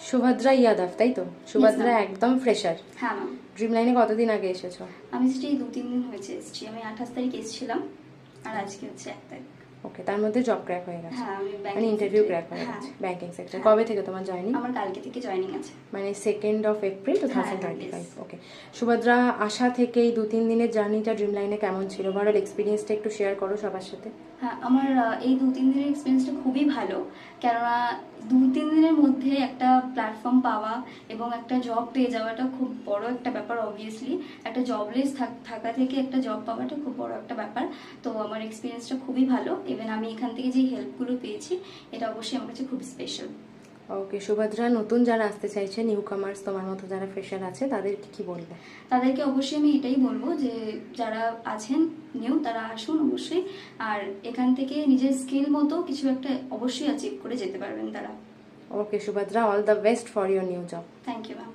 সুভদ্রা ইয়াদব, তাই তো? সুভদ্রা একদম ফ্রেশার। হ্যাঁ ম্যাম। ড্রিম লাইনে কতদিন আগে এসেছো? আমি এসেছি 2-3 দিন হয়েছে এসেছি। আমি 28 তারিখ এসেছিলাম আর আজকে হচ্ছে 1 তারিখ। ওকে, তার মধ্যে জব ক্র্যাক হয়ে গেছে? হ্যাঁ, আমি মানে ইন্টারভিউ ক্র্যাক হয়ে হ্যাঁ গেছে ব্যাংকিং সেক্টর। হ্যাঁ। কবে থেকে তোমার জয়েনিং? আমার কালকে থেকে জয়েনিং আছে, মানে 2nd of April 2025। হ্যাঁ, ওকে সুভদ্রা, আসা থেকে এই 2-3 দিনের জার্নিটা ড্রিম লাইনে কেমন ছিল? ওভারঅল এক্সপিরিয়েন্সটা একটু শেয়ার করো সবার সাথে। হ্যাঁ আমার এই 2-3 দিনের এক্সপিরিয়েন্সটা খুবই ভালো, কেননা 2-3 দিনের মধ্যে একটা প্ল্যাটফর্ম পাওয়া এবং একটা জব পেয়ে যাওয়াটা খুব বড় একটা ব্যাপার। অবভিয়াসলি একটা জবলেস থাকা থেকে একটা জব পাওয়াটা খুব বড় একটা ব্যাপার। তো আমার এক্সপিরিয়েন্সটা খুবই ভালো। ইভেন আমি এখান থেকে যে হেল্পগুলো পেয়েছি এটা অবশ্যই আমার কাছে খুব স্পেশাল। ওকে সুভদ্রা, নতুন যারা আসতে চাইছে, নিউ কামার্স তোমার মতো যারা ফ্রেশার আছে, তাদেরকে কি বলবে? তাদেরকে অবশ্যই আমি এটাই বলবো যে যারা আছেন নিউ তারা আসুন অবশ্যই, আর এখান থেকে নিজের স্কিল মতো কিছু একটা অবশ্যই অ্যাচিভ করে যেতে পারবেন তারা। Okay Subhadra, all the best for your new job. Thank you ma'am.